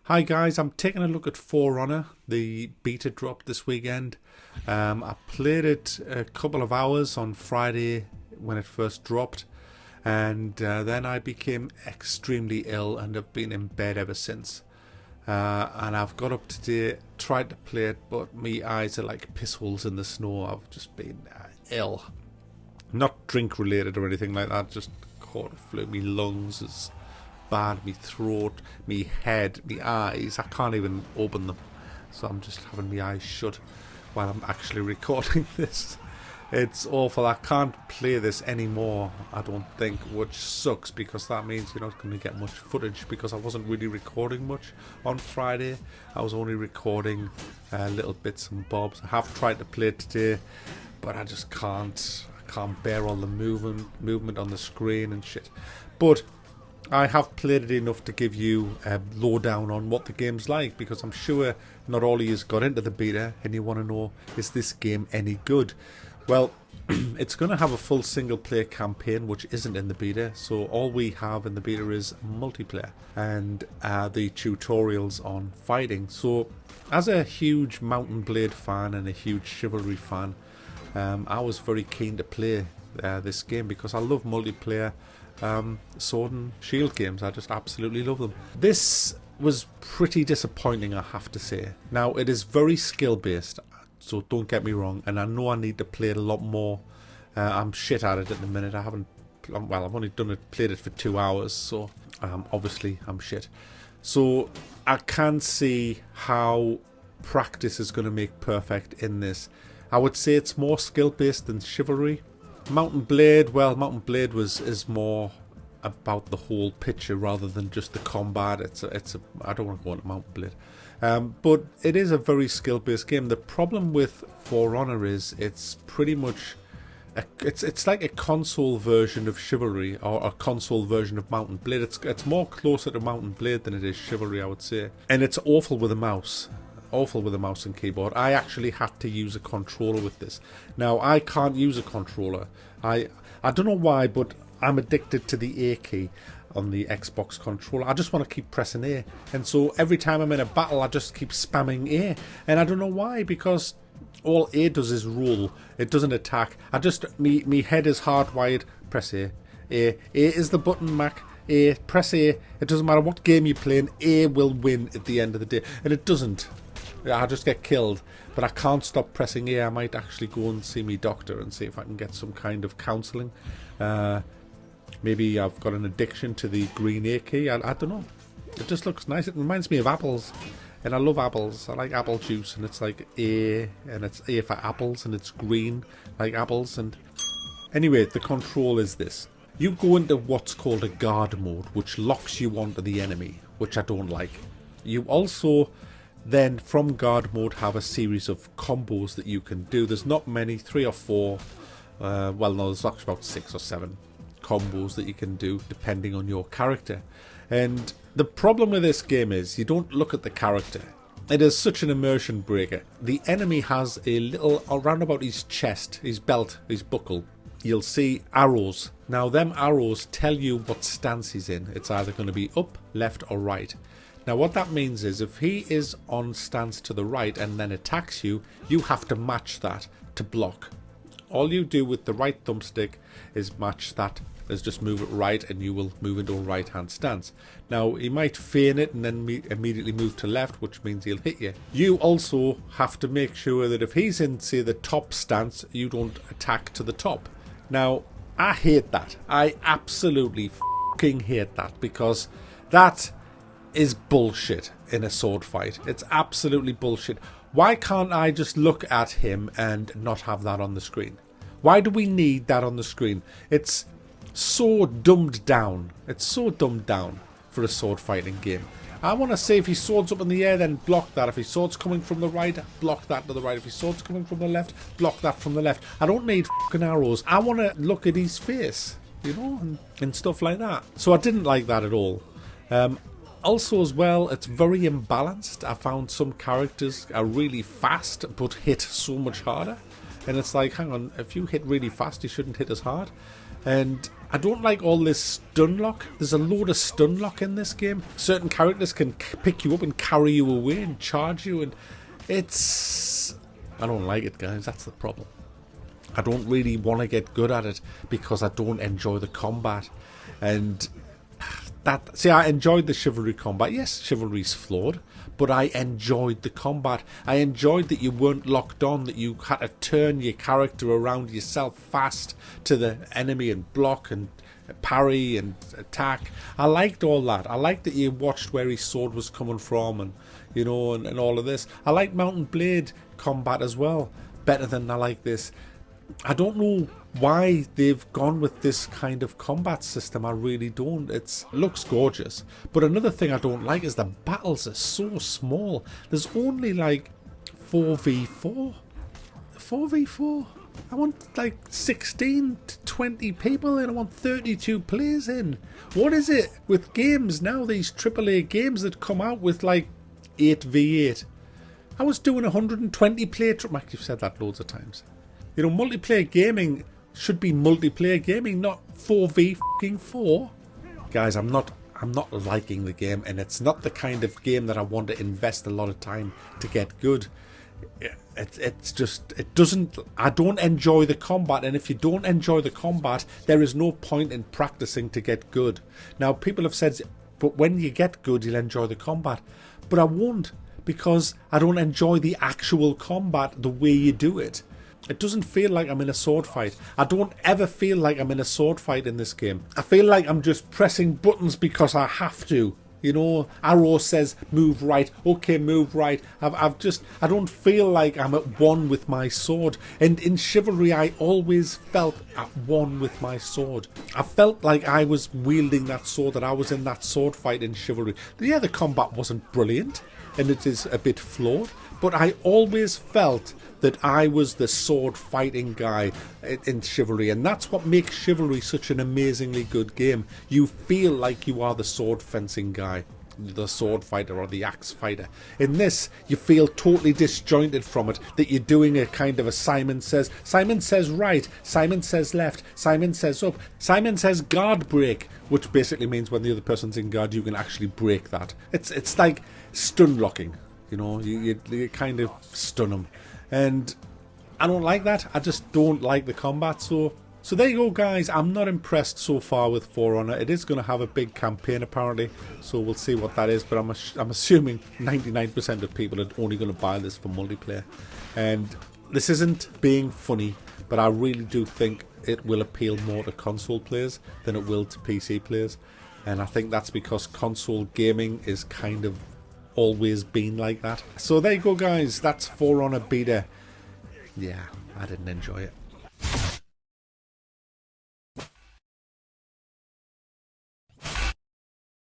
Hi guys, I'm taking a look at For Honor. The beta dropped this weekend. I played it a couple of hours on Friday when it first dropped, and then I became extremely ill and have been in bed ever since. And I've got up today, tried to play it, but my eyes are like piss holes in the snow. I've just been ill. Not drink related or anything like that, just caught a flu. My lungs is bad, my throat, my head, my eyes. I can't even open them, so I'm just having my eyes shut while I'm actually recording this. It's awful. I can't play this anymore, I don't think, which sucks because that means you're not going to get much footage, because I wasn't really recording much on Friday. I was only recording little bits and bobs. I have tried to play it today, but I just can't. I can't bear all the movement on the screen and shit. But I have played it enough to give you a lowdown on what the game's like, because I'm sure not all of you got into the beta and you want to know, is this game any good? Well, it's going to have a full single player campaign, which isn't in the beta, so all we have in the beta is multiplayer and the tutorials on fighting. So as a huge Mountain Blade fan and a huge Chivalry fan, I was very keen to play this game because I love multiplayer sword and shield games. I just absolutely love them. This was pretty disappointing, I have to say. Now, it is very skill based, so don't get me wrong, and I know I need to play it a lot more. I'm shit at it at the minute. I've only played it for 2 hours, so obviously I'm shit. So I can see how practice is going to make perfect in this. I would say it's more skill based than Chivalry. Mountain Blade is more about the whole picture rather than just the combat. I don't want to go into Mountain Blade, but it is a very skill-based game. The problem with For Honor is it's pretty much it's like a console version of Chivalry, or a console version of Mountain Blade. It's more closer to Mountain Blade than it is Chivalry, I would say, and it's awful with a mouse. Awful with a mouse and keyboard. I actually had to use a controller with this. Now, I can't use a controller. I don't know why, but I'm addicted to the A key on the Xbox controller. I just want to keep pressing A, and so every time I'm in a battle I just keep spamming A, and I don't know why, because all A does is roll. It doesn't attack. Me head is hardwired. Press A. A is the button, Mac. A, press A. It doesn't matter what game you're playing, A will win at the end of the day, and it doesn't. I just get killed, but I can't stop pressing A. I might actually go and see me doctor and see if I can get some kind of counselling. Maybe I've got an addiction to the green A key. I don't know. It just looks nice. It reminds me of apples, and I love apples. I like apple juice, and it's like A, and it's A for apples, and it's green like apples. And anyway, the control is this. You go into what's called a guard mode, which locks you onto the enemy, which I don't like. You also then from guard mode have a series of combos that you can do. There's not many, 3 or 4. Well, no, there's actually about 6 or 7 combos that you can do depending on your character. And the problem with this game is you don't look at the character. It is such an immersion breaker. The enemy has a little, around about his chest, his belt, his buckle, you'll see arrows. Now, them arrows tell you what stance he's in. It's either going to be up, left, or right. Now, what that means is if he is on stance to the right and then attacks you, you have to match that to block. All you do with the right thumbstick is match that. Is just move it right and you will move into a right hand stance. Now, he might feign it and then immediately move to left, which means he'll hit you. You also have to make sure that if he's in, say, the top stance, you don't attack to the top. Now, I hate that. I absolutely fucking hate that, because that is bullshit in a sword fight. It's absolutely bullshit. Why can't I just look at him and not have that on the screen? Why do we need that on the screen? It's so dumbed down. It's so dumbed down for a sword fighting game. I want to say if his sword's up in the air, then block that. If his sword's coming from the right, block that to the right. If his sword's coming from the left, block that from the left. I don't need fucking arrows. I want to look at his face, you know, and stuff like that. So I didn't like that at all. Also, as well, it's very imbalanced. I found some characters are really fast but hit so much harder, and it's like, hang on, if you hit really fast you shouldn't hit as hard. And I don't like all this stun lock. There's a load of stun lock in this game. Certain characters can pick you up and carry you away and charge you, and it's... I don't like it, guys. That's the problem. I don't really want to get good at it because I don't enjoy the combat. And that... See, I enjoyed the Chivalry combat. Yes, Chivalry's flawed, but I enjoyed the combat. I enjoyed that you weren't locked on, that you had to turn your character around yourself fast to the enemy and block and parry and attack. I liked all that. I liked that you watched where his sword was coming from, and you know, and all of this. I like Mountain Blade combat as well, better than I like this. I don't know why they've gone with this kind of combat system. I really don't. It looks gorgeous, but another thing I don't like is the battles are so small. There's only like 4v4. I want like 16 to 20 people in. I want 32 players in. What is it with games now, these AAA games that come out with like 8v8? I was doing 120 player... You've said that loads of times. You know, multiplayer gaming should be multiplayer gaming, not 4v4. Guys, I'm not liking the game, and it's not the kind of game that I want to invest a lot of time to get good. It's just, it doesn't... I don't enjoy the combat, and if you don't enjoy the combat, there is no point in practicing to get good. Now, people have said, but when you get good, you'll enjoy the combat. But I won't, because I don't enjoy the actual combat the way you do it. It doesn't feel like I'm in a sword fight. I don't ever feel like I'm in a sword fight in this game. I feel like I'm just pressing buttons because I have to. You know, arrow says move right. Okay, move right. I don't feel like I'm at one with my sword. And in Chivalry, I always felt at one with my sword. I felt like I was wielding that sword, that I was in that sword fight in Chivalry. Yeah, the combat wasn't brilliant, and it is a bit flawed, but I always felt that I was the sword fighting guy in Chivalry, and that's what makes Chivalry such an amazingly good game. You feel like you are the sword fencing guy, the sword fighter or the axe fighter. In this, you feel totally disjointed from it, that you're doing a kind of a Simon says right, Simon says left, Simon says up, Simon says guard break, which basically means when the other person's in guard, you can actually break that. It's like stun locking, you know, you kind of stun them. And I don't like that. I just don't like the combat. So there you go, guys. I'm not impressed so far with For Honor. It is going to have a big campaign apparently, so we'll see what that is. But I'm assuming 99% of people are only going to buy this for multiplayer. And this isn't being funny, but I really do think it will appeal more to console players than it will to PC players. And I think that's because console gaming is kind of always been like that. So there you go, guys. That's For Honor Beta. Yeah, I didn't enjoy it.